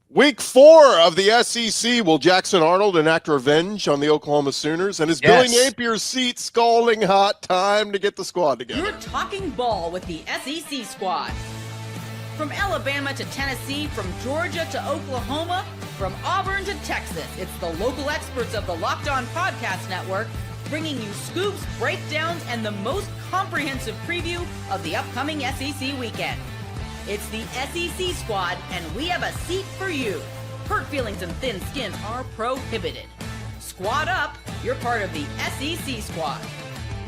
Week 4 of the SEC. Will Jackson Arnold enact revenge on the Oklahoma Sooners? And is Billy Napier's seat scalding hot? Time to get the squad together. You're talking ball with the SEC squad. From Alabama to Tennessee, from Georgia to Oklahoma, from Auburn to Texas, it's the local experts of the Locked On Podcast Network bringing you scoops, breakdowns, and the most comprehensive preview of the upcoming SEC weekend. It's the SEC squad, and we have a seat for you. Hurt feelings and thin skin are prohibited. Squad up, you're part of the SEC squad.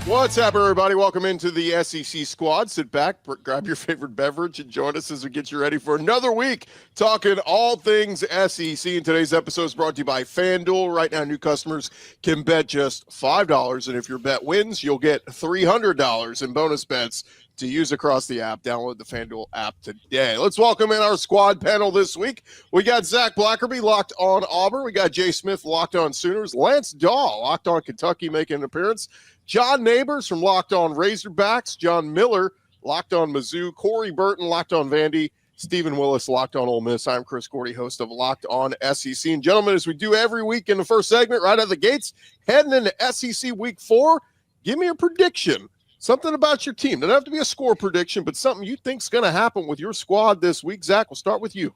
What's up, everybody? Welcome into the SEC squad. Sit back, grab your favorite beverage, and join us as we get you ready for another week talking all things SEC. And today's episode is brought to you by FanDuel. Right now, new customers can bet just $5, and if your bet wins, you'll get $300 in bonus bets to use across the app. Download the FanDuel app today. Let's welcome in our squad panel this week. We got Zach Blackerby, Locked On Auburn. We got Jay Smith, Locked On Sooners. Lance Dahl, Locked On Kentucky, making an appearance. John Neighbors from Locked On Razorbacks. John Miller, Locked On Mizzou. Corey Burton, Locked On Vandy. Stephen Willis, Locked On Ole Miss. I'm Chris Gordy, host of Locked On SEC. And gentlemen, as we do every week in the first segment, right out of the gates, heading into SEC Week 4, give me a prediction. Something about your team. Doesn't have to be a score prediction, but something you think is going to happen with your squad this week. Zach, we'll start with you.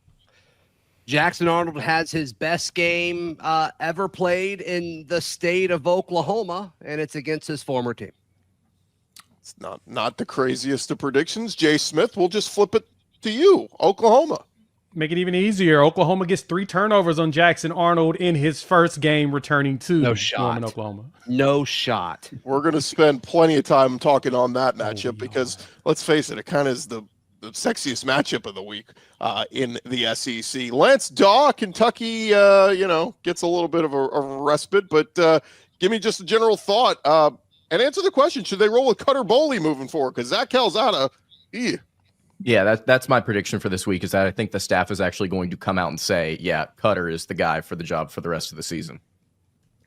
Jackson Arnold has his best game ever played in the state of Oklahoma, and it's against his former team. It's not the craziest of predictions. Jay Smith, we'll just flip it to you. Oklahoma. Make it even easier. Oklahoma gets 3 turnovers on Jackson Arnold in his first game returning to Norman, Oklahoma. No shot. We're going to spend plenty of time talking on that matchup because, let's face it, it kind of is the sexiest matchup of the week in the SEC. Lance Daw, Kentucky, gets a little bit of a respite, but give me just a general thought and answer the question, should they roll with Cutter Boley moving forward? Because Zach Calzada, Yeah, that's my prediction for this week is that I think the staff is actually going to come out and say, yeah, Cutter is the guy for the job for the rest of the season.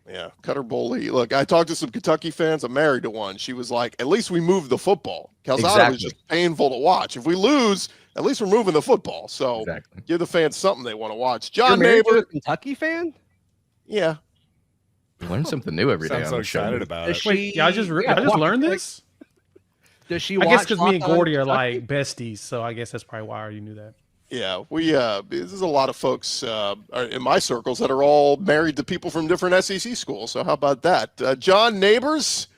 Yeah, Cutter Boley. Look, I talked to some Kentucky fans. I'm married to one. She was like, at least we moved the football. Calzada was just painful to watch. If we lose, at least we're moving the football. So give the fans something they want to watch. John Neighbor. A Kentucky fan? Yeah. You learn something new every day. I'm so excited about it. Wait, I just learned this? Does she I watch guess because me and Locked On Gordy are Kentucky? like besties, so I guess that's probably why I already knew that. Yeah, there's a lot of folks in my circles that are all married to people from different SEC schools. So how about that? John Neighbors,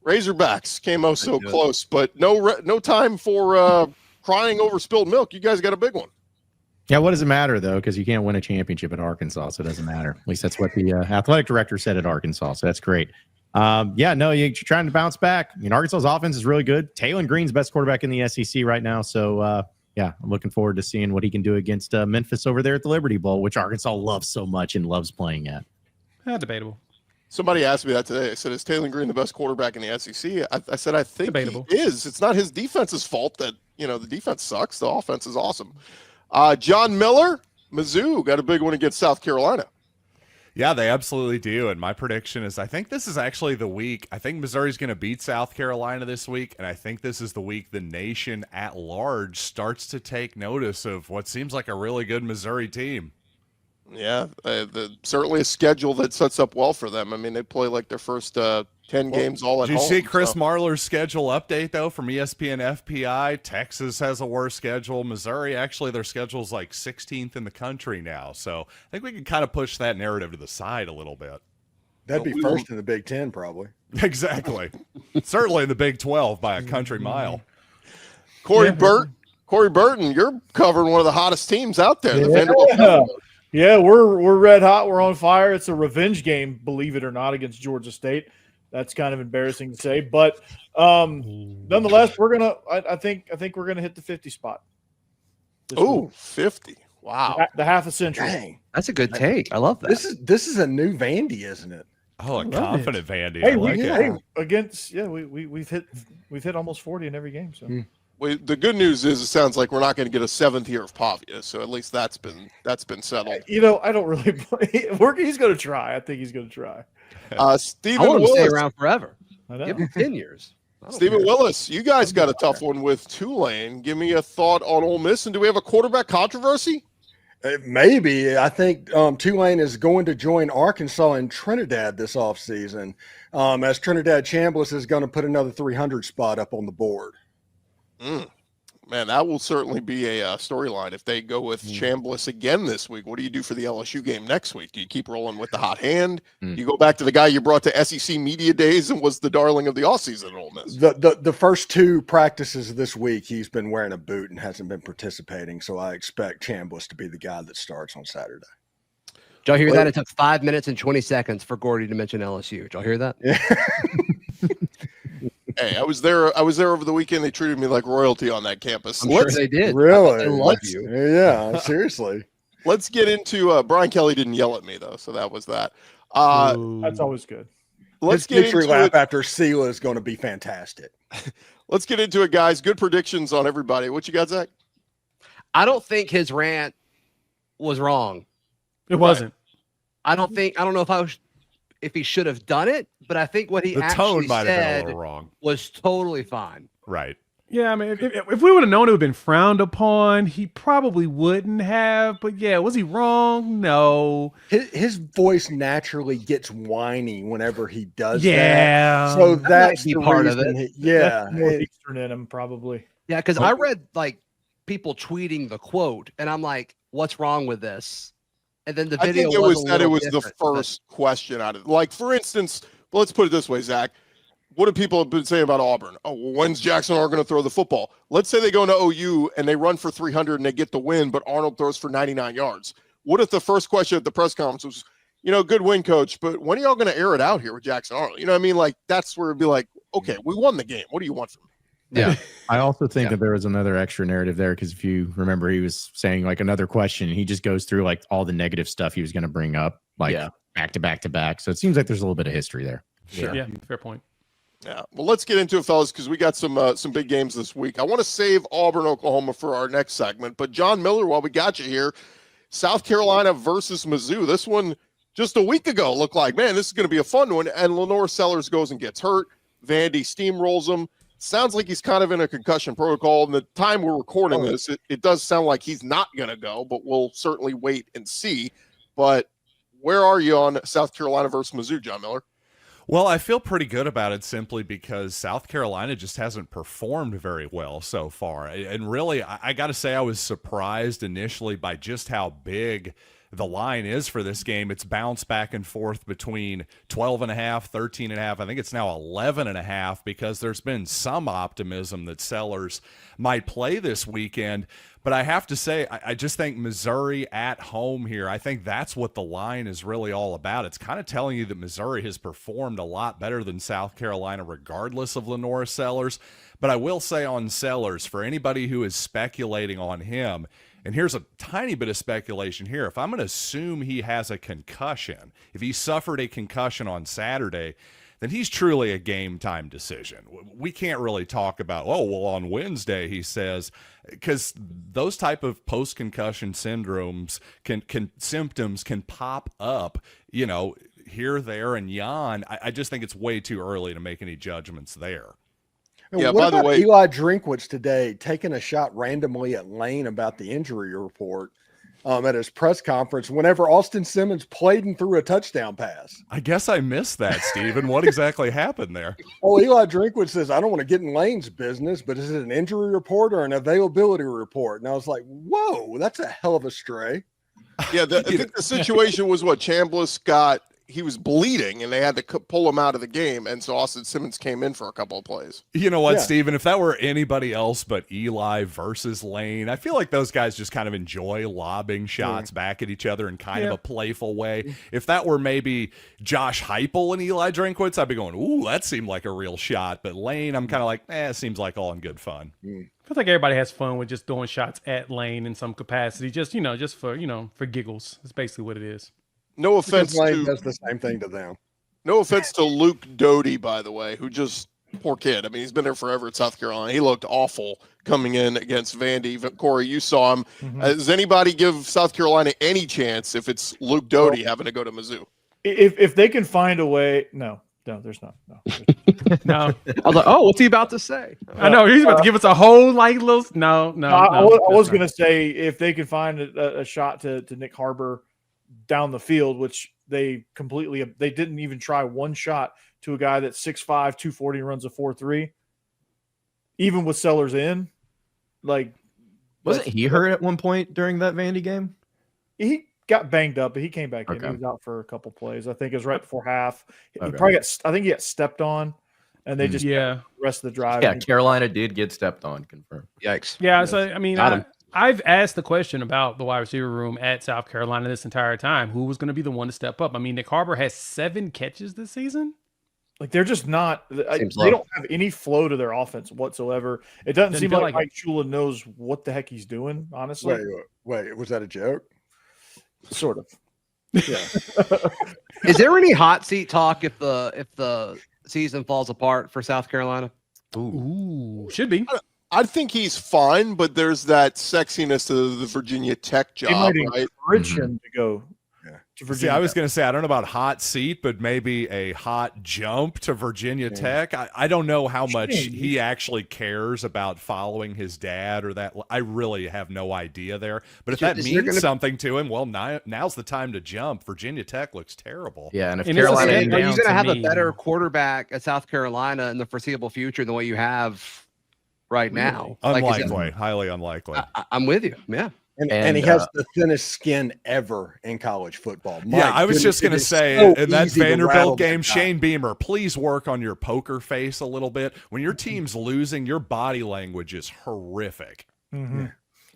Razorbacks came so close, but no time for crying over spilled milk. You guys got a big one. Yeah, what does it matter, though? Because you can't win a championship at Arkansas, so it doesn't matter. At least that's what the athletic director said at Arkansas, so that's great. You're trying to bounce back. Arkansas's offense is really good. Taylon Green's best quarterback in the SEC right now, so I'm looking forward to seeing what he can do against Memphis over there at the Liberty Bowl, which Arkansas loves so much and loves playing at. Debatable. Somebody asked me that today. I said, is Taylon Green the best quarterback in the SEC? I said, I think Debatable. he is. It's not his defense's fault that, the defense sucks. The offense is awesome. John Miller, Mizzou, got a big one against South Carolina. Yeah, they absolutely do. And my prediction is I think this is actually the week. I think Missouri's going to beat South Carolina this week. And I think this is the week the nation at large starts to take notice of what seems like a really good Missouri team. Yeah, certainly a schedule that sets up well for them. I mean, they play like their first 10 games all at home. Did you see Chris Marlar's schedule update, though, from ESPN FPI? Texas has a worse schedule. Missouri, actually, their schedule is like 16th in the country now. So I think we can kind of push that narrative to the side a little bit. That'd be first in the Big Ten, probably. Exactly. Certainly in the Big 12 by a country mile. Corey Burton, you're covering one of the hottest teams out there. The Vanderbilt. Yeah, we're red hot. We're on fire. It's a revenge game, believe it or not, against Georgia State. That's kind of embarrassing to say, but nonetheless, I think we're gonna hit the 50 spot. Oh, 50! Wow, the half a century. Dang. That's a good take. I love that. This is a new Vandy, isn't it? Oh, a confident Vandy. Hey, I like it. We've hit almost 40 in every game. So. The good news is it sounds like we're not going to get a 7th year of Pavia, so at least that's been settled. I don't really play. He's going to try. I think he's going to try. Stephen I want him Willis, to stay around forever. I know. Give him 10 years. Stephen Willis, you guys got a tough one with Tulane. Give me a thought on Ole Miss, and do we have a quarterback controversy? Maybe. I think Tulane is going to join Arkansas and Trinidad this offseason, as Trinidad Chambliss is going to put another 300 spot up on the board. Man, that will certainly be a storyline if they go with Chambliss again this week. What do you do for the LSU game next week? Do you keep rolling with the hot hand? Do you go back to the guy you brought to SEC Media Days and was the darling of the offseason at Ole Miss? The first two practices this week, he's been wearing a boot and hasn't been participating, so I expect Chambliss to be the guy that starts on Saturday. Did y'all hear that? It took 5 minutes and 20 seconds for Gordy to mention LSU. Did y'all hear that? Yeah. Hey, I was there over the weekend. They treated me like royalty on that campus. I'm sure they did. Really? They love you. Yeah, seriously. Let's get into Brian Kelly didn't yell at me though, so that was that. That's always good. Let's His get victory into lap it. after Sela is going to be fantastic. Let's get into it, guys. Good predictions on everybody. What you got, Zach? I don't think his rant was wrong. It wasn't. I don't know if he should have done it, but I think what he The actually tone might have been a said little wrong. was totally fine. Right. Yeah, I mean, if we would have known it would have been frowned upon, he probably wouldn't have. But yeah, was he wrong? No. His voice naturally gets whiny whenever he does Yeah. that. So That that's might be the part of reason it. That's more Eastern in him, probably. Yeah, because I read like people tweeting the quote, and I'm like, "What's wrong with this?" And then the I video think it was a that it little was the different, but- first question out of like, for instance, let's put it this way, Zach. What do people have been saying about Auburn? Oh, well, when's Jackson Arnold going to throw the football? Let's say they go into OU and they run for 300 and they get the win, but Arnold throws for 99 yards. What if the first question at the press conference was, good win, coach, but when are y'all going to air it out here with Jackson Arnold? You know what I mean? Like, that's where it'd be like, okay, we won the game. What do you want from me? Yeah. I also think that there was another extra narrative there because if you remember, he was saying like another question. He just goes through like all the negative stuff he was going to bring up, like back to back to back. So it seems like there's a little bit of history there. Sure. Yeah, fair point. Yeah. Well, let's get into it, fellas, because we got some big games this week. I want to save Auburn, Oklahoma for our next segment. But John Miller, while we got you here, South Carolina versus Mizzou. This one just a week ago looked like, man, this is going to be a fun one. And Lenore Sellers goes and gets hurt. Vandy steamrolls him. Sounds like he's kind of in a concussion protocol. And the time we're recording this, it does sound like he's not going to go, but we'll certainly wait and see. But where are you on South Carolina versus Mizzou, John Miller? Well, I feel pretty good about it simply because South Carolina just hasn't performed very well so far. And really, I got to say I was surprised initially by just how big the line is for this game. It's bounced back and forth between 12.5, 13.5. I think it's now 11.5 because there's been some optimism that Sellers might play this weekend. But I have to say, I just think Missouri at home here, I think that's what the line is really all about. It's kind of telling you that Missouri has performed a lot better than South Carolina regardless of Lenore Sellers. But I will say on Sellers, for anybody who is speculating on him, and here's a tiny bit of speculation here. If I'm going to assume he has a concussion, if he suffered a concussion on Saturday, then he's truly a game time decision. We can't really talk about, on Wednesday, he says, because those type of post-concussion syndromes symptoms can pop up, here, there, and yon. I just think it's way too early to make any judgments there. Yeah, what by the about way, Eli Drinkwitz today taking a shot randomly at Lane about the injury report at his press conference whenever Austin Simmons played and threw a touchdown pass? I guess I missed that, Steven. What exactly happened there? Oh, Eli Drinkwitz says, I don't want to get in Lane's business, but is it an injury report or an availability report? And I was like, whoa, that's a hell of a stray. Yeah, I think the situation was what Chambliss he was bleeding and they had to pull him out of the game. And so Austin Simmons came in for a couple of plays. You know what, Yeah. Steven, if that were anybody else but Eli versus Lane, I feel like those guys just kind of enjoy lobbing shots back at each other in kind of a playful way. If that were maybe Josh Heupel and Eli Drinkwitz, I'd be going, ooh, that seemed like a real shot. But Lane, I'm kind of like, it seems like all in good fun. Feels like everybody has fun with just throwing shots at Lane in some capacity, just for giggles. That's basically what it is. No offense Lane to does the same thing to them. no offense to Luke Doty, by the way, who just poor kid. I mean, he's been there forever at South Carolina. He looked awful coming in against Vandy. Corey, you saw him. Does anybody give South Carolina any chance if it's Luke Doty having to go to Mizzou? If they can find a way, no, No, there's not. No. No, I was like, oh, what's he about to say? I know he's about to give us a whole little. No. I was that's going to say if they could find a shot to Nick Harbor down the field, which they didn't even try one shot to a guy that's 6'5", 240 and runs a 4.3. Even with Sellers in, like, Wasn't he hurt at one point during that Vandy game? he got banged up, but he came back in. Okay. He was out for a couple plays. I think it was right before half. He Okay. probably I think he got stepped on, and they just Yeah. the rest of the drive. Yeah, Carolina did get stepped on. Confirmed. Yikes. Yeah, so I mean, Got him. I've asked the question about the wide receiver room at South Carolina this entire time. Who was going to be the one to step up? I mean, Nick Harbor has 7 catches this season. Like they're just not. They low. don't have any flow to their offense whatsoever. It doesn't Doesn't seem feel like like Mike Shula knows what the heck he's doing. Honestly, Wait, was that a joke? sort of. Yeah. Is there any hot seat talk if the season falls apart for South Carolina? Ooh, should be. I think he's fine, but there's that sexiness to the Virginia Tech They job, might right? encourage him to go to Virginia. See, I was going to say, I don't know about hot seat, but maybe a hot jump to Virginia Tech. I don't know how much he actually cares about following his dad or that. I really have no idea there. But if that Is there means gonna- something to him, well, now's the time to jump. Virginia Tech looks terrible. Yeah, and if And it's the Carolina, same Are you down going to to have a me. better quarterback at South Carolina in the foreseeable future than what you have right now? Like, is it- Unlikely, highly unlikely. I'm with you. Yeah. And he And, has the thinnest skin ever in college football. My Yeah, I was goodness, just going it to is say, so in that easy to rattle Vanderbilt that game, guy. Shane Beamer, please work on your poker face a little bit. When your team's losing, your body language is horrific. Mhm.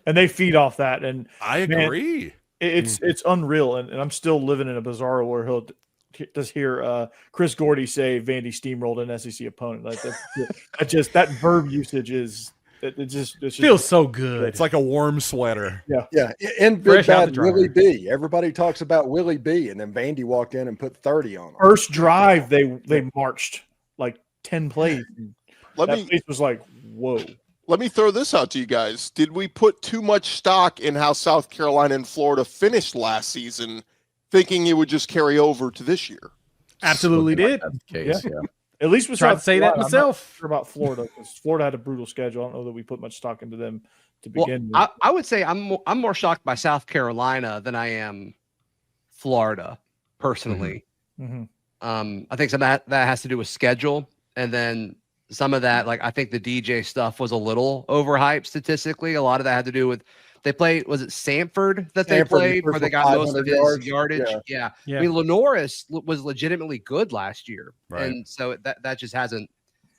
And they feed off that, and I Man, agree. it's unreal. And I'm still living in a bizarre world. He'll just hear Chris Gordy say Vandy steamrolled an SEC opponent. Like that verb usage is it's just Feels so good. It's like a warm sweater. Yeah, and Fresh Big out the Bad dryer. Willie B. Everybody talks about Willie B. And then Vandy walked in and put 30 on him. first drive they marched like 10 plays. Let That me place was like, whoa. let me throw this out to you guys. Did we put too much stock in how South Carolina and Florida finished last season, thinking it would just carry over to this year? Absolutely did. that's the case. Yeah. At least with Tried to South say that Carolina. I'm not myself. sure about Florida because Florida had a brutal schedule. I don't know that we put much stock into them to Well, begin with. I would say I'm more shocked by South Carolina than I am Florida personally. Mhm. I think some of that has to do with schedule, and then some of that, like I think the DJ stuff was a little overhyped statistically. A lot of that had to do with they played. Was it Samford that they Samford, played the where they first got most of 500 his yards. yardage? Yeah. Yeah. I mean, Lenoris was legitimately good last year, Right. and so that just hasn't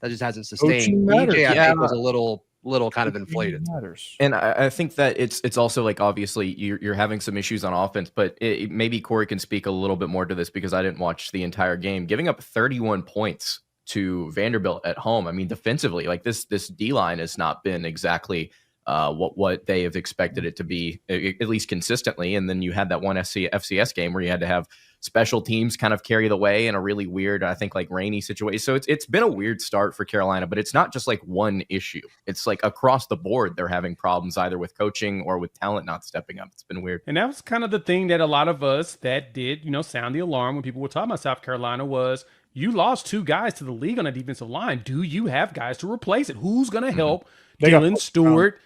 sustained. Coaching matters. DJ, I Yeah. think, was a little kind of inflated. Matters. And I think that it's also like obviously you're having some issues on offense, but maybe Corey can speak a little bit more to this because I didn't watch the entire game. Giving up 31 points to Vanderbilt at home. I mean, defensively, like this D line has not been exactly what they have expected it to be, at least consistently. And then you had that one FCS game where you had to have special teams kind of carry the way in a really weird, I think, like rainy situation. So it's been a weird start for Carolina, but it's not just like one issue. It's like across the board they're having problems either with coaching or with talent not stepping up. It's been weird. And that was kind of the thing that a lot of us that did, sound the alarm when people were talking about South Carolina was you lost 2 guys to the league on a defensive line. Do you have guys to replace it? Who's going to help They got Dylan Stewart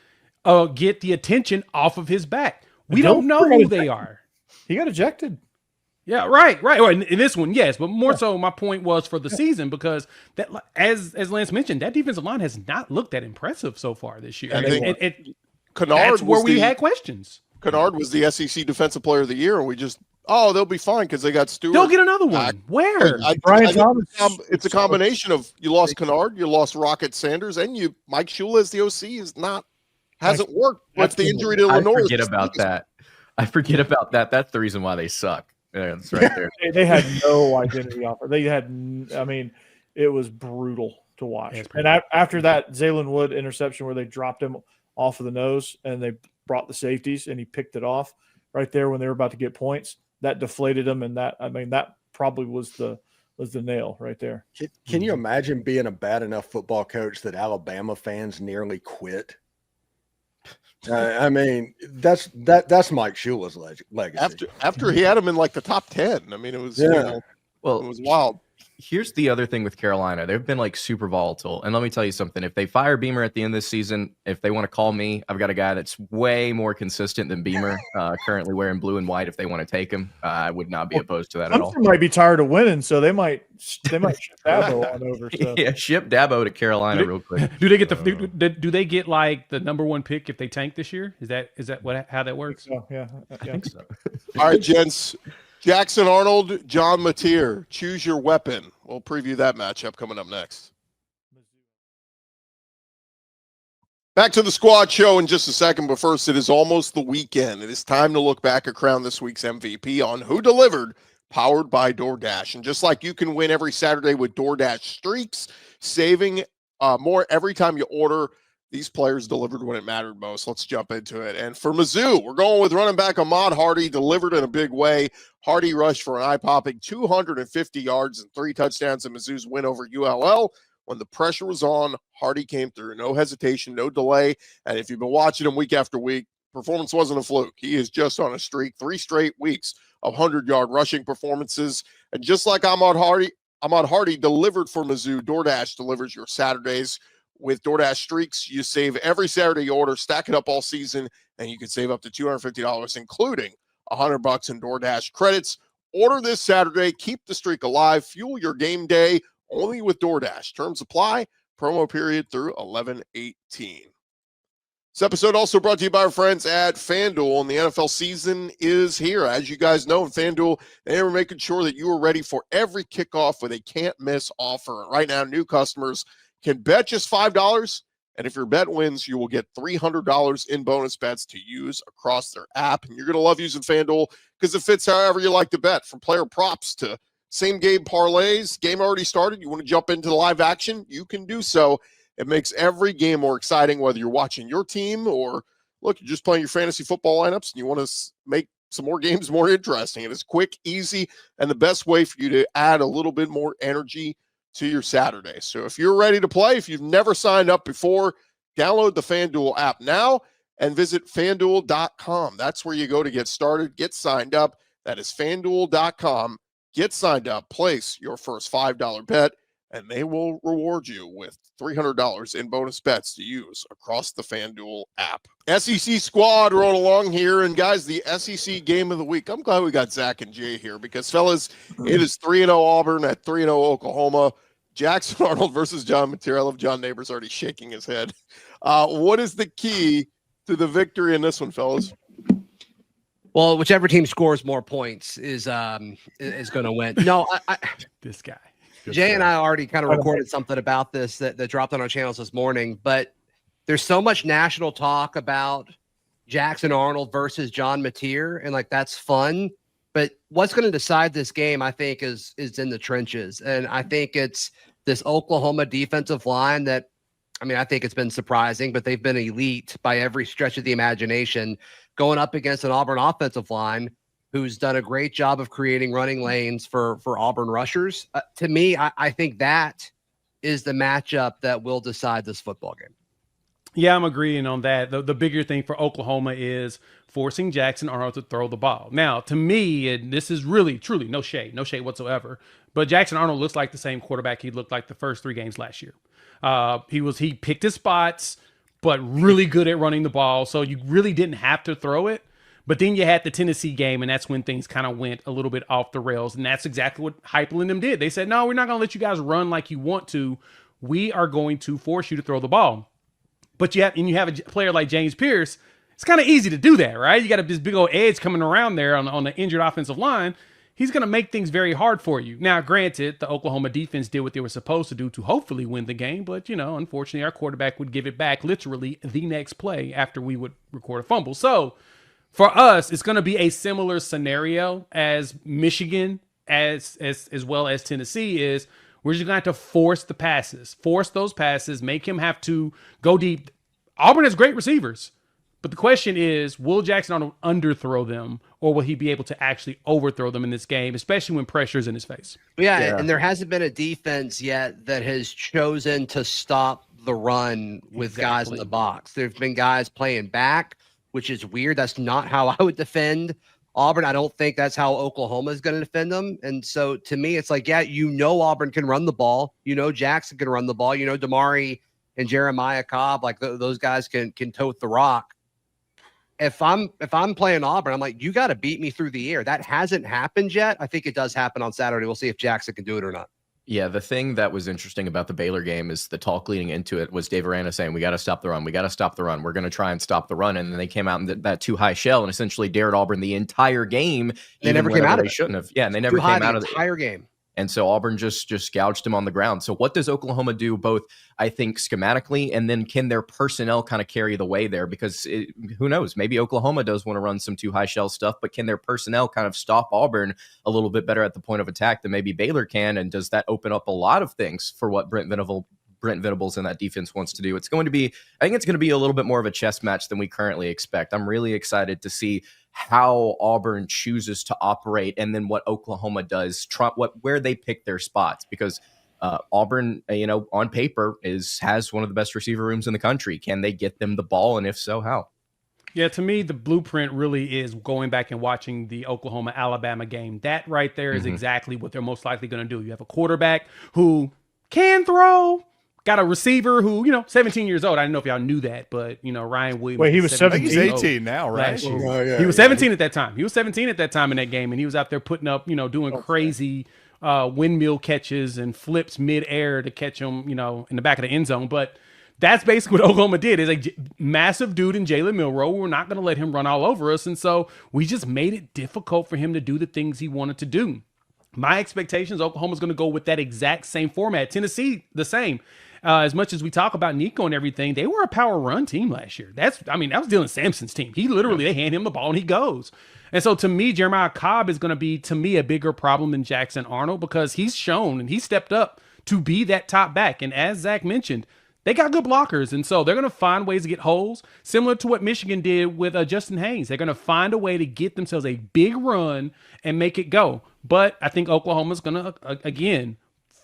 get the attention off of his back? We Dylan don't know Stewart who got they ejected. are. He got ejected. Yeah, right. Well, in this one, yes, but more so, my point was for the season because that, as Lance mentioned, that defensive line has not looked that impressive so far this year. And That's Kennard where was we the- had questions. Kennard was the SEC Defensive Player of the Year, and we just, they'll be fine because they got Stewart. They'll get another one. Where? Brian think Thomas. it's a combination of you lost Kennard, you lost Rocket Sanders, and Mike Shula as the OC hasn't worked. What's the injury to I Lenore? forget about that. I forget about that. That's the reason why they suck. Yeah, that's right there. They had no identity offer. They had, I mean, it was brutal to watch. Yeah, it's And pretty after that Zaylen Wood interception where they dropped him off of the nose and they brought the safeties and he picked it off right there when they were about to get points, that deflated him. And that probably was the nail right there. Can you imagine being a bad enough football coach that Alabama fans nearly quit? I mean, that's Mike Shula's legacy. After he had him in like the top 10. I mean, it was Yeah. it Well, was wild. Here's the other thing with Carolina. They've been like super volatile. And let me tell you something. If they fire Beamer at the end of this season, if they want to call me, I've got a guy that's way more consistent than Beamer, currently wearing blue and white. If they want to take him, I would not be opposed to that at all. Clemson might be tired of winning, so they might ship Dabo on over. So. Yeah, ship Dabo to Carolina real quick. Do they get do they get like the number 1 pick if they tank this year? Is that how that works? So, yeah. I think so. All right, gents. Jackson Arnold, John Mateer. Choose your weapon. We'll preview that matchup coming up next. Back to the squad show in just a second, but first, it is almost the weekend. It is time to look back and crown this week's MVP on Who Delivered, powered by DoorDash. And just like you can win every Saturday with DoorDash streaks, saving more every time you order, these players delivered when it mattered most. Let's jump into it. And for Mizzou, we're going with running back Ahmad Hardy, delivered in a big way. Hardy rushed for an eye-popping 250 yards and 3 touchdowns in Mizzou's win over ULL. When the pressure was on, Hardy came through. No hesitation, no delay. And if you've been watching him week after week, performance wasn't a fluke. He is just on a streak, 3 straight weeks of 100-yard rushing performances. And just like Ahmad Hardy delivered for Mizzou, DoorDash delivers your Saturdays. With DoorDash streaks, you save every Saturday you order, stack it up all season, and you can save up to $250, including $100 in DoorDash credits. Order this Saturday. Keep the streak alive. Fuel your game day only with DoorDash. Terms apply. Promo period through 11/18. This episode also brought to you by our friends at FanDuel, and the NFL season is here. As you guys know, in FanDuel, they are making sure that you are ready for every kickoff with a can't-miss offer. Right now, new customers can bet just $5, and if your bet wins, you will get $300 in bonus bets to use across their app. And you're going to love using FanDuel because it fits however you like to bet, from player props to same-game parlays. Game already started. You want to jump into the live action? You can do so. It makes every game more exciting, whether you're watching your team or, look, you're just playing your fantasy football lineups and you want to make some more games more interesting. It is quick, easy, and the best way for you to add a little bit more energy to your Saturday. So if you're ready to play, if you've never signed up before, download the FanDuel app now and visit FanDuel.com. That's where you go to get started, get signed up. That is FanDuel.com. Get signed up, place your first $5 bet, and they will reward you with $300 in bonus bets to use across the FanDuel app. SEC squad rolling along here, and guys, the SEC game of the week. I'm glad we got Zach and Jay here because, fellas, it is 3-0 Auburn at 3-0 Oklahoma. Jackson Arnold versus John Mateer. I love John Neighbors already shaking his head. What is the key to the victory in this one, fellas? Well, whichever team scores more points is going to win. No, This guy. Jay and I already kind of recorded something about this that dropped on our channels this morning, but there's so much national talk about Jackson Arnold versus John Mateer, and like that's fun. But what's going to decide this game, I think, is in the trenches. And I think it's this Oklahoma defensive line that, I mean, I think it's been surprising, but they've been elite by every stretch of the imagination, going up against an Auburn offensive line who's done a great job of creating running lanes for Auburn rushers. To me, I think that is the matchup that will decide this football game. Yeah, I'm agreeing on that. The bigger thing for Oklahoma is forcing Jackson Arnold to throw the ball. Now, to me, and this is really, truly no shade whatsoever, but Jackson Arnold looks like the same quarterback he looked like the first 3 games last year. He picked his spots, but really good at running the ball, so you really didn't have to throw it. But then you had the Tennessee game, and that's when things kind of went a little bit off the rails, and that's exactly what Heupel and them did. They said, no, we're not going to let you guys run like you want to. We are going to force you to throw the ball. But you have a player like James Pierce, it's kind of easy to do that, right? You got this big old edge coming around there on the injured offensive line. He's going to make things very hard for you. Now, granted, the Oklahoma defense did what they were supposed to do to hopefully win the game, but, unfortunately, our quarterback would give it back literally the next play after we would record a fumble. So, for us, it's going to be a similar scenario as Michigan, as well as Tennessee is. We're just going to have to force those passes, make him have to go deep. Auburn has great receivers, but the question is, will Jackson Arnold underthrow them, or will he be able to actually overthrow them in this game, especially when pressure's in his face? Yeah, and there hasn't been a defense yet that has chosen to stop the run with guys in the box. There've been guys playing back, which is weird. That's not how I would defend Auburn, I don't think that's how Oklahoma is going to defend them. And so to me, it's like, yeah, Auburn can run the ball. Jackson can run the ball. Damari and Jeremiah Cobb, like those guys can tote the rock. If I'm playing Auburn, I'm like, you got to beat me through the air. That hasn't happened yet. I think it does happen on Saturday. We'll see if Jackson can do it or not. Yeah, the thing that was interesting about the Baylor game is the talk leading into it was Dave Aranda saying, we got to stop the run. We got to stop the run. We're going to try and stop the run. And then they came out in that too high shell and essentially dared Auburn the entire game. They never came out of it. They shouldn't have. Yeah, and they never came out of the entire game. And so Auburn just gouged him on the ground. So what does Oklahoma do both, I think, schematically, and then can their personnel kind of carry the way there? Because who knows? Maybe Oklahoma does want to run some too high shell stuff, but can their personnel kind of stop Auburn a little bit better at the point of attack than maybe Baylor can? And does that open up a lot of things for what Brent Venables and that defense wants to do? I think it's going to be a little bit more of a chess match than we currently expect. I'm really excited to see how Auburn chooses to operate, and then what Oklahoma does, where they pick their spots, because Auburn, on paper has one of the best receiver rooms in the country. Can they get them the ball, and if so, how? Yeah, to me, the blueprint really is going back and watching the Oklahoma-Alabama game. That right there is exactly what they're most likely going to do. You have a quarterback who can throw, got a receiver who, 17 years old. I don't know if y'all knew that, but, Ryan Williams. Wait, he was 17? He's 18 now, right? He was 17 at that time. He was 17 at that time in that game, and he was out there putting up, doing crazy windmill catches and flips mid-air to catch him, in the back of the end zone. But that's basically what Oklahoma did. Is a massive dude in Jalen Milroe. We're not going to let him run all over us, and so we just made it difficult for him to do the things he wanted to do. My expectations, Oklahoma's going to go with that exact same format. Tennessee, the same. As much as we talk about Nico and everything, they were a power run team last year. That was Dylan Sampson's team. They hand him the ball and he goes. And so to me, Jeremiah Cobb is going to be, to me, a bigger problem than Jackson Arnold, because he's shown and he stepped up to be that top back. And as Zach mentioned, they got good blockers. And so they're going to find ways to get holes, similar to what Michigan did with Justin Haynes. They're going to find a way to get themselves a big run and make it go. But I think Oklahoma's going to, again,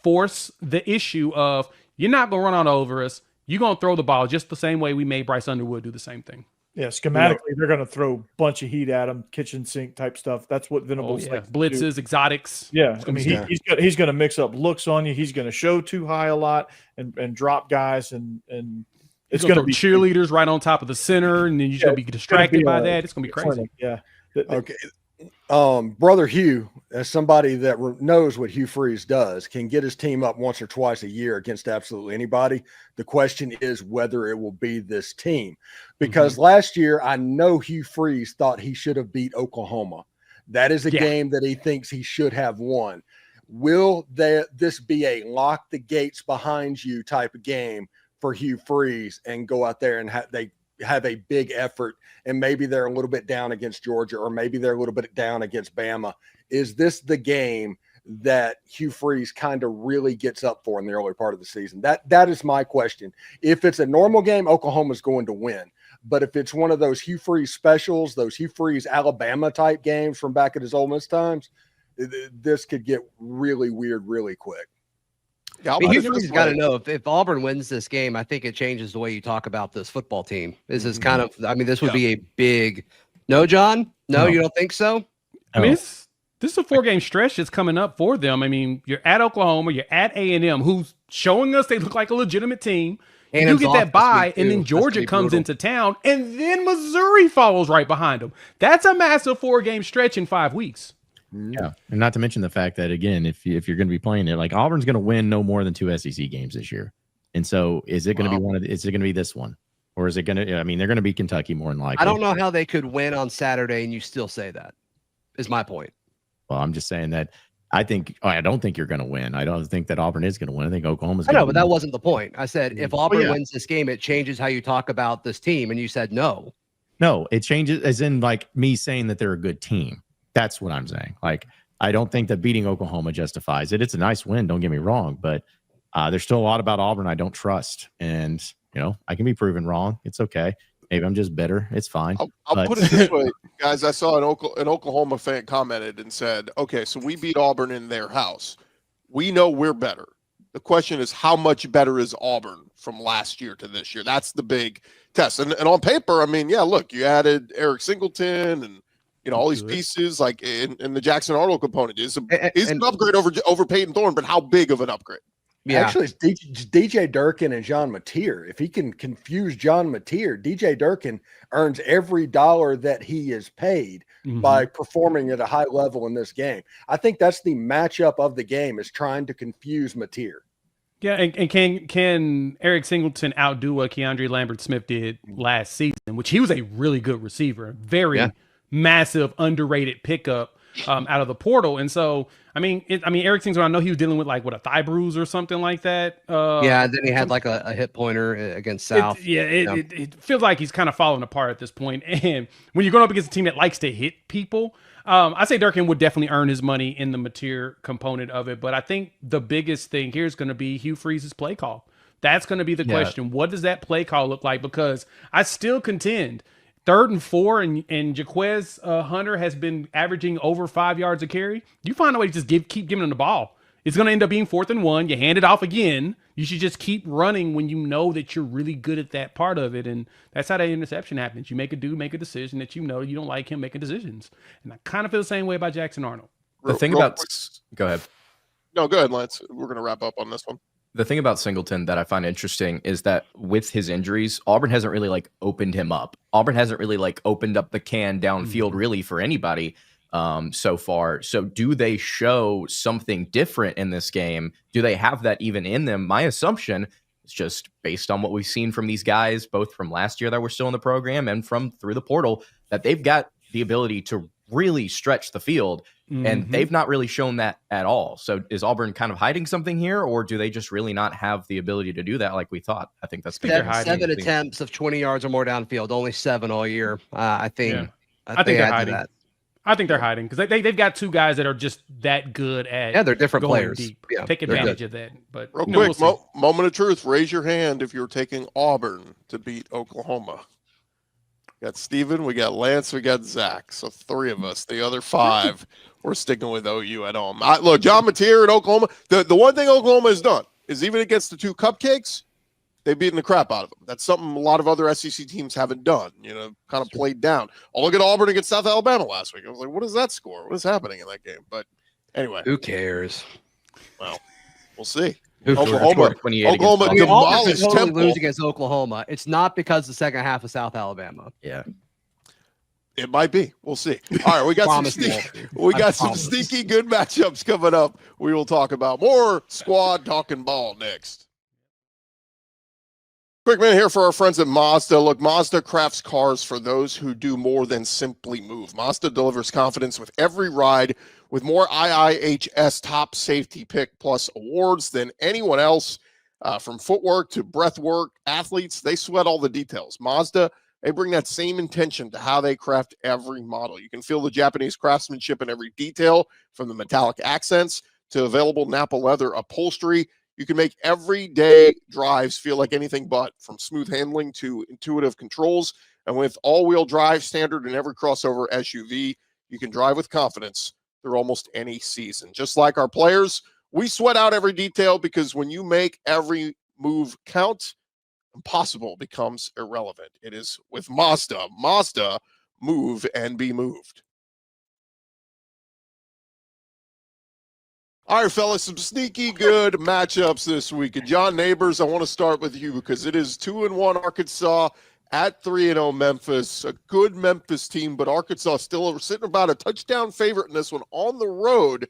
force the issue of, you're not going to run all over us. You're going to throw the ball just the same way we made Bryce Underwood do the same thing. Yeah, schematically, they're going to throw a bunch of heat at him, kitchen sink type stuff. That's what Venables likes to do. Blitzes, exotics. Yeah, he's going to mix up looks on you. He's going to show too high a lot and drop guys, and it's going to be cheerleaders right on top of the center, and then you're going to be distracted by that. It's going to be crazy. Yeah. Okay. Brother Hugh, as somebody that knows what Hugh Freeze does, can get his team up once or twice a year against absolutely anybody. The question is whether it will be this team, because last year I know Hugh Freeze thought he should have beat Oklahoma. That is a game that he thinks he should have won. Will this be a lock the gates behind you type of game for Hugh Freeze and go out there and have a big effort, and maybe they're a little bit down against Georgia, or maybe they're a little bit down against Bama? Is this the game that Hugh Freeze kind of really gets up for in the early part of the season? That is my question. If it's a normal game, Oklahoma's going to win. But if it's one of those Hugh Freeze specials, those Hugh Freeze Alabama type games from back at his Ole Miss times, this could get really weird really quick. Yeah, Hugh Freeze's got to know if Auburn wins this game, I think it changes the way you talk about this football team. This is kind of, this would be a big. No, John? No, you don't think so? This is a 4-game stretch that's coming up for them. You're at Oklahoma, you're at A&M, who's showing us they look like a legitimate team. You get that bye, and then Georgia comes into town, and then Missouri follows right behind them. That's a massive 4-game stretch in 5 weeks. Yeah, and not to mention the fact that, again, if you're going to be playing it, like Auburn's going to win no more than 2 SEC games this year, and so is it going to be is it going to be this one, or is it going to? They're going to be Kentucky more than likely. I don't know how they could win on Saturday, and you still say that. Is my point. Well, I'm just saying that I don't think you're going to win. I don't think that Auburn is going to win. I think Oklahoma's. I know, but that wasn't the point. I said if Auburn wins this game, it changes how you talk about this team, and you said no. No, it changes as in like me saying that they're a good team. That's what I'm saying. Like, I don't think that beating Oklahoma justifies it. It's a nice win, don't get me wrong, but there's still a lot about Auburn I don't trust, and I can be proven wrong. It's okay. Maybe I'm just bitter. It's fine. I'll put it this way, guys. I saw an Oklahoma fan commented and said, "Okay, so we beat Auburn in their house. We know we're better. The question is, how much better is Auburn from last year to this year? That's the big test." And on paper, look, you added Eric Singleton and all these pieces like in the Jackson Arnold component is an upgrade over Peyton Thorne, but how big of an upgrade? Yeah. Actually, it's DJ Durkin and John Mateer. If he can confuse John Mateer, DJ Durkin earns every dollar that he is paid by performing at a high level in this game. I think that's the matchup of the game, is trying to confuse Mateer. Yeah, and can Eric Singleton outdo what Keandre Lambert-Smith did last season, which he was a really good receiver, very massive, underrated pickup out of the portal. And so, Eric Singleton, I know he was dealing with a thigh bruise or something like that. And then he had like a hit pointer against South. It feels like he's kind of falling apart at this point. And when you're going up against a team that likes to hit people, I say Durkin would definitely earn his money in the Mateer component of it. But I think the biggest thing here is going to be Hugh Freeze's play call. That's going to be the question. What does that play call look like? Because I still contend 3rd and 4, and Jaquez Hunter has been averaging over 5 yards a carry. You find a way to just keep giving him the ball. It's going to end up being 4th and 1. You hand it off again. You should just keep running when you know that you're really good at that part of it. And that's how that interception happens. You make a decision that you don't like him making decisions. And I kind of feel the same way about Jackson Arnold. Go ahead. No, go ahead, Lance. We're going to wrap up on this one. The thing about Singleton that I find interesting is that with his injuries, Auburn hasn't really opened him up. Auburn hasn't really opened up the can downfield really for anybody so far. So do they show something different in this game? Do they have that even in them? My assumption is just based on what we've seen from these guys, both from last year that were still in the program and from through the portal, that they've got the ability to really stretch the field. And they've not really shown that at all. So is Auburn kind of hiding something here, or do they just really not have the ability to do that like we thought? I think that's seven attempts of 20 yards or more downfield, only 7 all year. I think they're hiding. I think they're hiding because they've got 2 guys that are just that good at they're different players. Deep. Take advantage of that. But real quick, moment of truth. Raise your hand if you're taking Auburn to beat Oklahoma. We got Steven, we got Lance, we got Zach. So 3 of us. The other 5, we're sticking with OU at home. Look, John Mateer in Oklahoma. The one thing Oklahoma has done is even against the 2 cupcakes, they've beaten the crap out of them. That's something a lot of other SEC teams haven't done. Kind of played down. Look at Auburn against South Alabama last week. I was like, what is that score? What is happening in that game? But anyway, who cares? Well, we'll see. Oklahoma demolished Temple. Lose against Oklahoma. It's not because the second half of South Alabama. Yeah, it might be. We'll see. All right, we got some sneaky good matchups coming up. We will talk about more squad talking ball next. Quick minute here for our friends at Mazda. Look, Mazda crafts cars for those who do more than simply move. Mazda delivers confidence with every ride, with more IIHS top safety pick plus awards than anyone else. From footwork to breathwork, athletes, they sweat all the details. Mazda, they bring that same intention to how they craft every model. You can feel the Japanese craftsmanship in every detail, from the metallic accents to available Napa leather upholstery. You can make everyday drives feel like anything but, from smooth handling to intuitive controls. And with all-wheel drive standard in every crossover SUV, you can drive with confidence through almost any season. Just like our players, we sweat out every detail, because when you make every move count, impossible becomes irrelevant. It is with Mazda. Mazda, move and be moved. All right, fellas, some sneaky good matchups this week. And John Neighbors, I want to start with you because it is 2-1 Arkansas at 3-0 Memphis. A good Memphis team, but Arkansas still sitting about a touchdown favorite in this one on the road.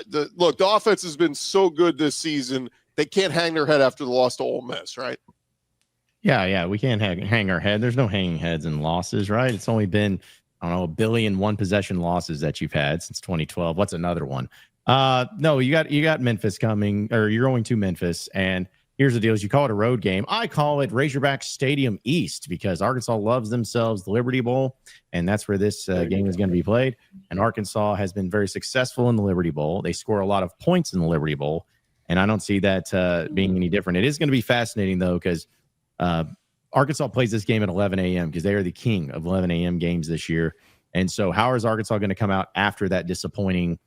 The offense has been so good this season. They can't hang their head after the loss to Ole Miss, right? Yeah, we can't hang our head. There's no hanging heads and losses, right? It's only been, a billion one possession losses that you've had since 2012. What's another one? No, you got Memphis coming, or you're going to Memphis, and here's the deal: is you call it a road game. I call it Razorback Stadium East, because Arkansas loves themselves the Liberty Bowl, and that's where this game is going to be played. And Arkansas has been very successful in the Liberty Bowl. They score a lot of points in the Liberty Bowl, and I don't see that being any different. It is going to be fascinating, though, because Arkansas plays this game at 11 a.m. because they are the king of 11 a.m. games this year. And so how is Arkansas going to come out after that disappointing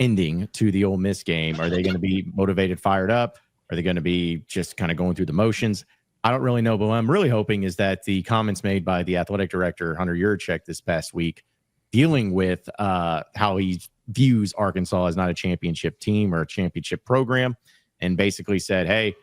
ending to the Ole Miss game? Are they going to be motivated, fired up? Are they going to be just kind of going through the motions? I don't really know, but what I'm really hoping is that the comments made by the athletic director, Hunter Yurchek, this past week dealing with how he views Arkansas as not a championship team or a championship program, and basically said, hey,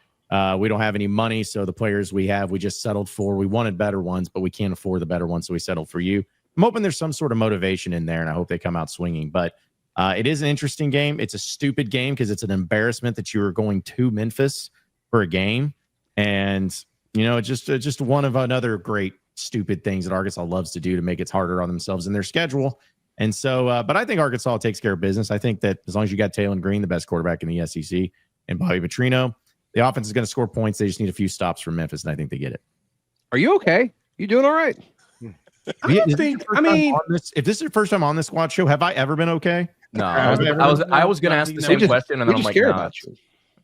we don't have any money, so the players we have, we just settled for. We wanted better ones, but we can't afford the better ones, so we settled for you. I'm hoping there's some sort of motivation in there, and I hope they come out swinging. But it is an interesting game. It's a stupid game because it's an embarrassment that you are going to Memphis for a game. And, just one of another great stupid things that Arkansas loves to do to make it harder on themselves in their schedule. And so, but I think Arkansas takes care of business. I think that as long as you got Talon Green, the best quarterback in the SEC, and Bobby Petrino, the offense is going to score points. They just need a few stops from Memphis, and I think they get it. Are you okay? You doing all right? If this is your first time on this squad show, have I ever been okay? No, I was going to ask the same question, and then I'm like, nah.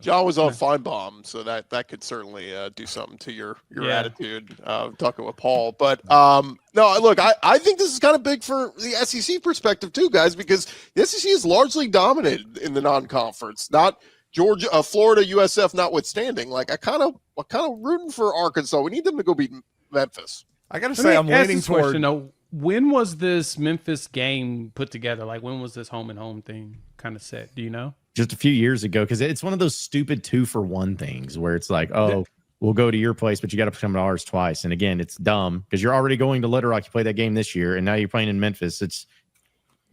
John was on Feinbaum, so that could certainly do something to your attitude, talking with Paul. But no, look, I think this is kind of big for the SEC perspective too, guys, because the SEC is largely dominated in the non-conference, not Georgia, Florida, USF notwithstanding. Like, I'm kind of rooting for Arkansas. We need them to go beat Memphis. I got to say, I'm leaning toward. Question, though, when was this Memphis game put together? Like, when was this home and home thing kind of set? Do you know? Just a few years ago, because it's one of those stupid 2-for-1 things where it's like, oh, we'll go to your place, but you got to come to ours twice. And again, it's dumb because you're already going to Little Rock. You play that game this year, and now you're playing in Memphis. It's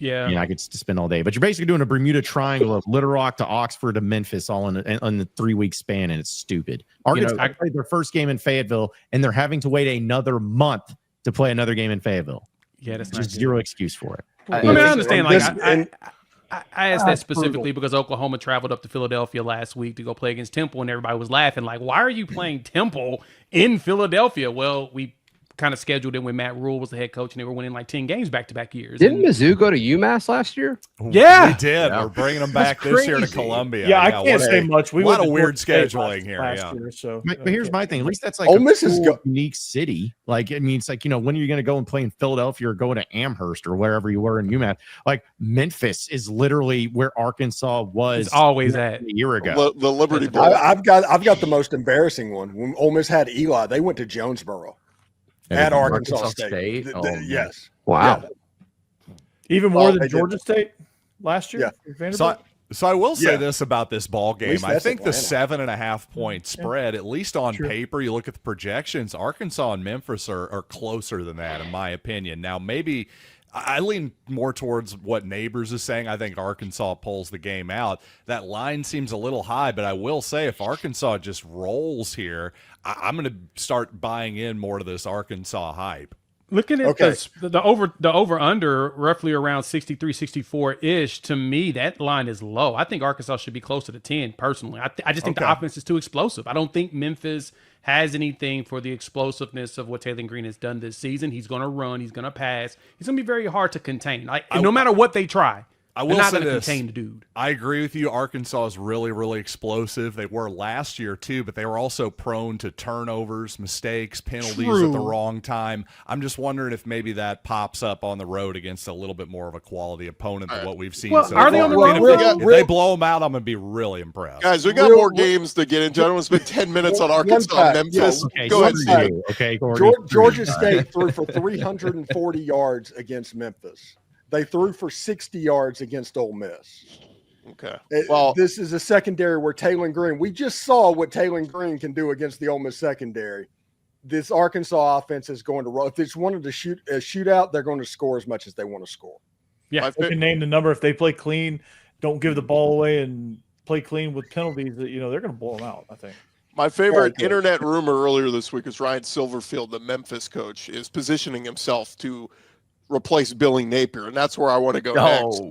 I could spend all day, but you're basically doing a Bermuda Triangle of Little Rock to Oxford to Memphis all in the 3-week span, and it's stupid. Arkansas played their first game in Fayetteville, and they're having to wait another month to play another game in Fayetteville. Yeah, that's just zero excuse for it. I understand. I asked that specifically because Oklahoma traveled up to Philadelphia last week to go play against Temple, and everybody was laughing like, why are you playing Temple in Philadelphia? Well, we kind of scheduled it when Matt Rule was the head coach, and they were winning like 10 games back-to-back years. Didn't Mizzou go to UMass last year? Yeah. We did. Yeah. We're bringing them back this year to Columbia. Yeah, I can't say much. We a lot of weird scheduling here. Year, so, but here's my thing. At least that's like Ole Miss is unique city. Like, I mean, it's like, when are you going to go and play in Philadelphia or go to Amherst or wherever you were in UMass? Like, Memphis is literally where Arkansas was. It's always at a year ago. The Liberty Bowl. I've got the most embarrassing one. When Ole Miss had Eli, they went to Jonesboro. At Arkansas State. Yes. Wow. Yeah. Even more than Georgia State last year? Yeah. So I will say this about this ball game. I think Atlanta. the 7.5 point spread, at least on paper, you look at the projections, Arkansas and Memphis are closer than that, in my opinion. Now, maybe I lean more towards what Neighbors is saying. I think Arkansas pulls the game out. That line seems a little high, but I will say if Arkansas just rolls here, I'm going to start buying in more to this Arkansas hype. Looking at the over under roughly around 63, 64-ish, to me, that line is low. I think Arkansas should be closer to 10, personally. I just think the offense is too explosive. I don't think Memphis has anything for the explosiveness of what Talon Green has done this season. He's going to run. He's going to pass. He's going to be very hard to contain. No matter what they try. I will not say going to this. contain the dude. I agree with you. Arkansas is really, really explosive. They were last year too, but they were also prone to turnovers, mistakes, penalties at the wrong time. I'm just wondering if maybe that pops up on the road against a little bit more of a quality opponent than what we've seen. Well, so are they far. on the road? If they blow them out, I'm going to be really impressed. Guys, we got more games to get into. I don't want to spend 10 minutes on Arkansas and Memphis. Go ahead, Steve. Okay, Georgia State threw for 340 yards against Memphis. They threw for 60 yards against Ole Miss. Okay. Well, this is a secondary where Talon Green, we just saw what Talon Green can do against the Ole Miss secondary. This Arkansas offense is going to roll. If they just wanted to shoot a shootout, they're going to score as much as they want to score. Yeah, they can name the number. If they play clean, don't give the ball away, and play clean with penalties, they're going to blow them out, I think. My favorite internet rumor earlier this week is Ryan Silverfield, the Memphis coach, is positioning himself to replace Billy Napier, and that's where I want to go next.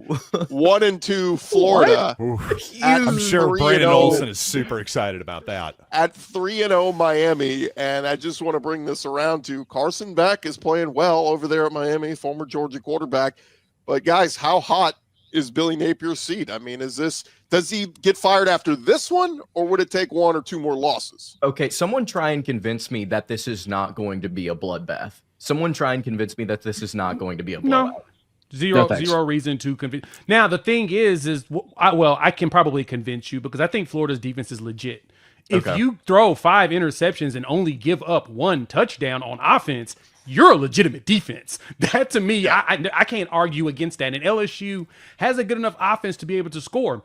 1-2 Florida. I'm sure Brandon Olson is super excited about that. At 3-0 Miami, and I just want to bring this around to Carson Beck is playing well over there at Miami, former Georgia quarterback. But guys, how hot is Billy Napier's seat? I mean, does he get fired after this one, or would it take 1 or 2 more losses? Okay, someone try and convince me that this is not going to be a bloodbath. Someone try and convince me that this is not going to be a blowout. No. Zero reason to convince. Now, the thing is I can probably convince you because I think Florida's defense is legit. If you throw 5 interceptions and only give up 1 touchdown on offense, you're a legitimate defense. That to me, I can't argue against that. And LSU has a good enough offense to be able to score.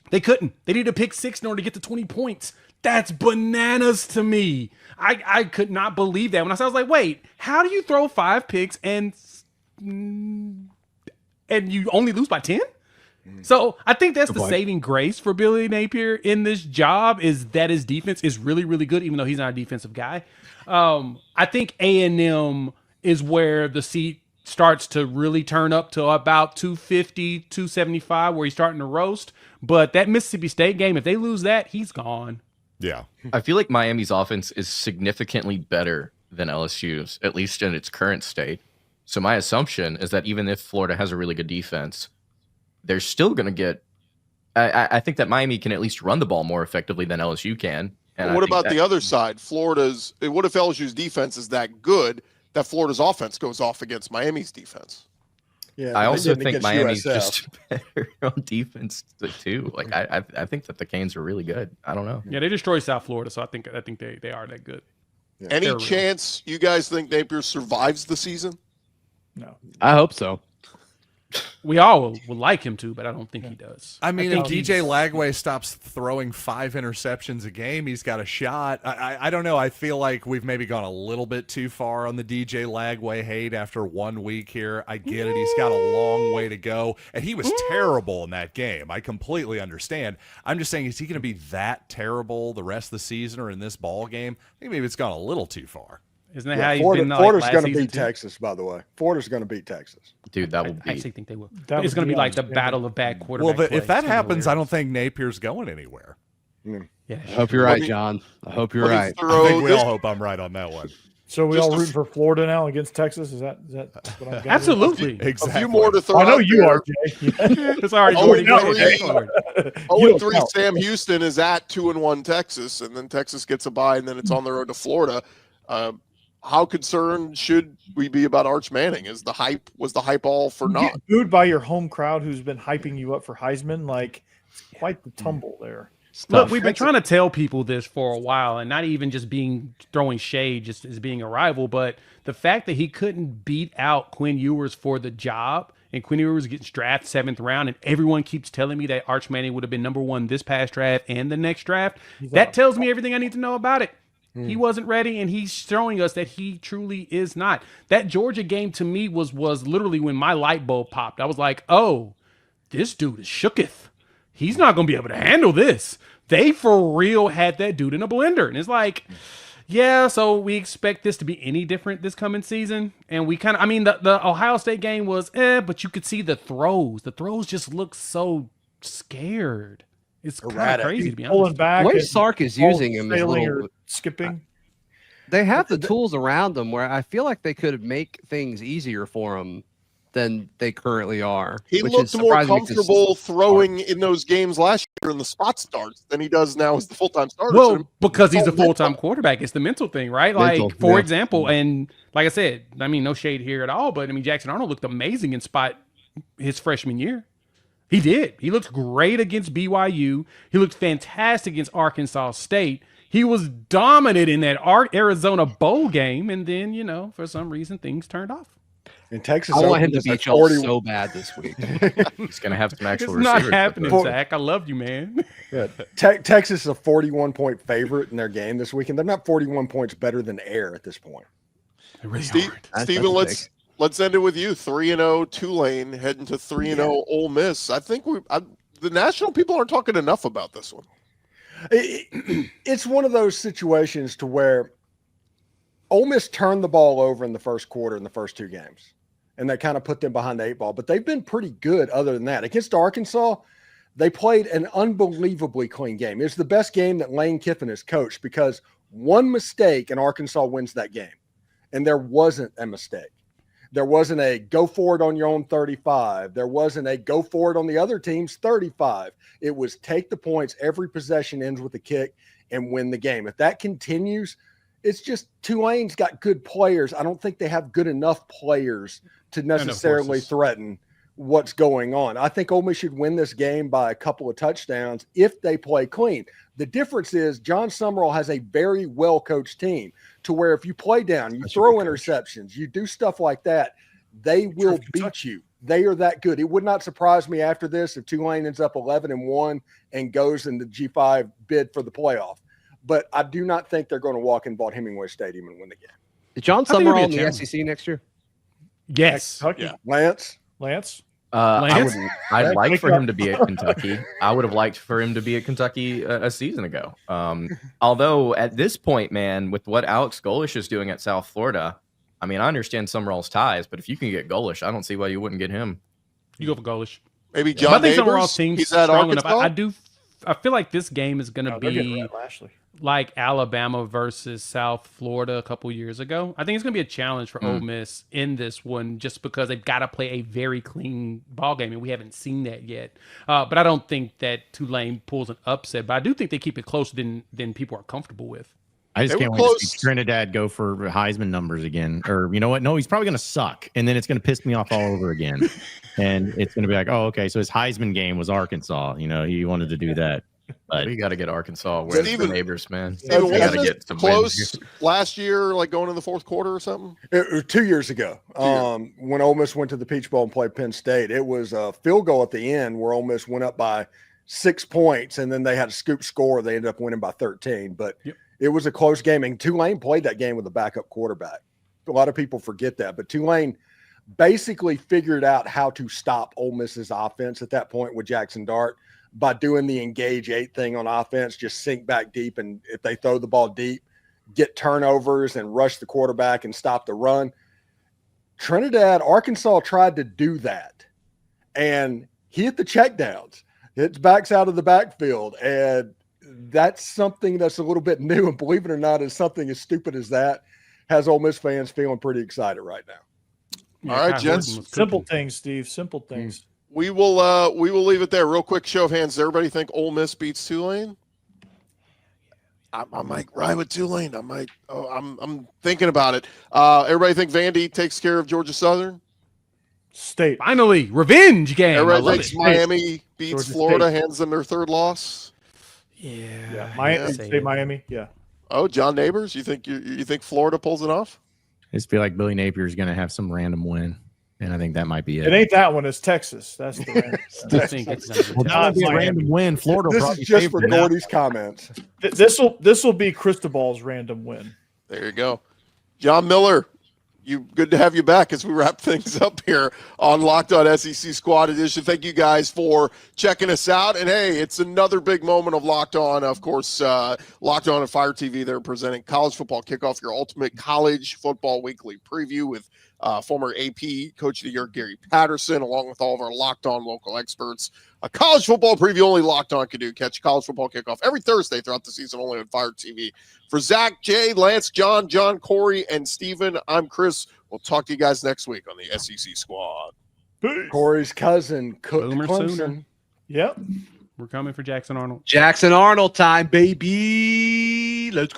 They couldn't. They needed to pick 6 in order to get to 20 points. That's bananas to me. I could not believe that. When I was like, wait, how do you throw 5 picks and you only lose by 10? So I think that's the saving grace for Billy Napier in this job, is that his defense is really, really good, even though he's not a defensive guy. I think A&M is where the seat starts to really turn up to about 250, 275, where he's starting to roast. But that Mississippi State game, if they lose that, he's gone. Yeah. I feel like Miami's offense is significantly better than LSU's, at least in its current state. So my assumption is that even if Florida has a really good defense, they're still going to get. I think that Miami can at least run the ball more effectively than LSU can. And what about the other side? What if LSU's defense is that good that Florida's offense goes off against Miami's defense? Yeah, I also think Miami's just better on defense too. Like I think that the Canes are really good. I don't know. Yeah, they destroyed South Florida, so I think they are that good. Yeah. Any chance you guys think Napier survives the season? No, I hope so. We all would like him to, but I don't think he does. I mean, if DJ Lagway stops throwing 5 interceptions a game, he's got a shot. I don't know. I feel like we've maybe gone a little bit too far on the DJ Lagway hate after 1 week here. I get it. He's got a long way to go. And he was terrible in that game. I completely understand. I'm just saying, is he going to be that terrible the rest of the season or in this ball game? I think maybe it's gone a little too far. Isn't that how he's Florida, been? Florida's last going to season beat too? Texas, by the way. Florida's going to beat Texas. Dude, that will I be. actually think they will. That It's would going to be be like the outstanding. battle of bad quarterback. Well, play. if that It's gonna be happens, I don't hilarious. think Napier's going anywhere. Yeah, I hope you're right, John. I hope you're right. I think we all hope I'm right on that one. So we Just all a rooting for Florida now against Texas? Is that what I'm getting? Absolutely. Exactly. A few more to throw. I know out you there. are, Jay. It's already Oh, Jordy no, Gray. yeah. You don't 0-3 count. Sam Houston is at 2-1 Texas, and then Texas gets a bye, and then it's on the road to Florida. How concerned should we be about Arch Manning? Was the hype all for You naught? get booed by your home crowd who's been hyping you up for Heisman. Like, it's quite the tumble there. Look, we've been trying to tell people this for a while, and not even just throwing shade, just as being a rival, but the fact that he couldn't beat out Quinn Ewers for the job, and Quinn Ewers gets drafted 7th round, and everyone keeps telling me that Arch Manning would have been number 1 this past draft and the next draft. That tells me everything I need to know about it. He wasn't ready, and he's showing us that he truly is not. That Georgia game to me was literally when my light bulb popped. I was like, oh, this dude is shooketh. He's not going to be able to handle this. They for real had that dude in a blender. And it's like, yeah, so we expect this to be any different this coming season. And we kind of, I mean, the Ohio State game was, but you could see the throws. The throws just look so scared. It's kind of crazy to be Pulling honest. back. The way and Sark is using him is a sailing little. or skipping. They have the tools around them where I feel like they could make things easier for him than they currently are. He which looked is more surprising because- comfortable throwing in those games last year in the spot starts than he does now as the full-time starter. Well, because he's a all mental. full-time quarterback. It's the mental thing, right? Mental, Like, for yeah. example, and like I said, I mean, no shade here at all, but I mean, Jackson Arnold looked amazing in spot his freshman year. He did. He looked great against BYU. He looked fantastic against Arkansas State. He was dominant in that Arizona bowl game, and then, for some reason, things turned off. And Texas, I want him opened to as a beat y'all 40 so bad this week. He's going to have some actual It's not receivers. happening, For- Zach. I love you, man. Yeah. Texas is a 41-point favorite in their game this weekend. They're not 41 points better than Air at this point. They really Steve, aren't. Steven, that's let's end it with you. 3-0 Tulane heading to 3-0 Ole Miss. I think the national people aren't talking enough about this one. It's one of those situations to where Ole Miss turned the ball over in the first quarter in the first 2 games, and that kind of put them behind the 8 ball. But they've been pretty good other than that. Against Arkansas, they played an unbelievably clean game. It's the best game that Lane Kiffin has coached because one mistake and Arkansas wins that game, and there wasn't a mistake. There wasn't a go for it on your own 35. There wasn't a go for it on the other team's 35. It was take the points. Every possession ends with a kick and win the game. If that continues, it's just Tulane's got good players. I don't think they have good enough players to necessarily threaten what's going on. I think Ole Miss should win this game by a couple of touchdowns if they play clean. The difference is John Summerall has a very well-coached team to where if you play down, you throw interceptions, you do stuff like that, they will beat you. They are that good. It would not surprise me after this if Tulane ends up 11-1 and goes in the G5 bid for the playoff. But I do not think they're going to walk in Vaught-Hemingway Stadium and win the game. Is John Summerall in the SEC next year? Yes. Kentucky. Lance? I'd like for him to be at Kentucky. I would have liked for him to be at Kentucky a season ago. Although at this point, man, with what Alex Golish is doing at South Florida, I mean, I understand Summerall's ties, but if you can get Golish, I don't see why you wouldn't get him. You go for Golish. Maybe John I think Neighbors, Summerall's team's he's at strong enough. Arkansas? I feel like this game is going to be Lashley. like Alabama versus South Florida a couple years ago. I think it's going to be a challenge for Ole Miss in this one just because they've got to play a very clean ball game, and we haven't seen that yet. But I don't think that Tulane pulls an upset, but I do think they keep it closer than people are comfortable with. I just They can't were wait to close. see Trinidad go for Heisman numbers again. Or you know what? No, he's probably going to suck. And then it's going to piss me off all over again. And it's going to be like, oh, okay. So his Heisman game was Arkansas. You know, he wanted to do that. But We got to get Arkansas. Where's the Steven- neighbors, man? Steven, We got to wasn't get it some close wins. last year, like going in the fourth quarter or something? It was 2 years ago, when Ole Miss went to the Peach Bowl and played Penn State. It was a field goal at the end where Ole Miss went up by 6 points, and then they had a scoop score. They ended up winning by 13. But it was a close game, and Tulane played that game with a backup quarterback. A lot of people forget that. But Tulane basically figured out how to stop Ole Miss's offense at that point with Jackson Dart by doing the engage 8 thing on offense, just sink back deep, and if they throw the ball deep, get turnovers and rush the quarterback and stop the run. Arkansas tried to do that, and he hit the checkdowns. It's backs out of the backfield, and that's something that's a little bit new, and believe it or not, is something as stupid as that has Ole Miss fans feeling pretty excited right now. All right, Kai gents. Horton was Simple cooking. things, Steve. Simple things. We will leave it there. Real quick show of hands. Does everybody think Ole Miss beats Tulane? I might ride with Tulane. I'm thinking about it. Everybody think Vandy takes care of Georgia Southern? State. Finally, revenge game. I Everybody love thinks it. Miami beats Georgia Florida, State. hands them their third loss. Yeah. Miami. Yeah. State Miami. Yeah. Oh, John Neighbors, you think Florida pulls it off? I just feel like Billy Napier is going to have some random win. And I think that might be it. It ain't that one. It's Texas. That's the random. I think it's gonna be Well, tough. that'll be a Miami. random win. Florida will This probably is just for favor now. Gordy's comments. This will be Cristobal's random win. There you go. John Miller, good to have you back as we wrap things up here on Locked On SEC Squad Edition. Thank you guys for checking us out. And hey, it's another big moment of Locked On. Of course, Locked On and Fire TV, they're presenting College Football Kickoff, your ultimate college football weekly preview with former AP Coach of the Year Gary Patterson, along with all of our Locked On local experts. A college football preview only Locked On can do. Catch College Football Kickoff every Thursday throughout the season, only on Fire TV. For Zach, Jay, Lance, John, Corey, and Steven, I'm Chris. We'll talk to you guys next week on the SEC Squad. Corey's cousin cooked Boomer Clemson. sooner. Yep. We're coming for Jackson Arnold. Jackson Arnold time, baby. Let's go.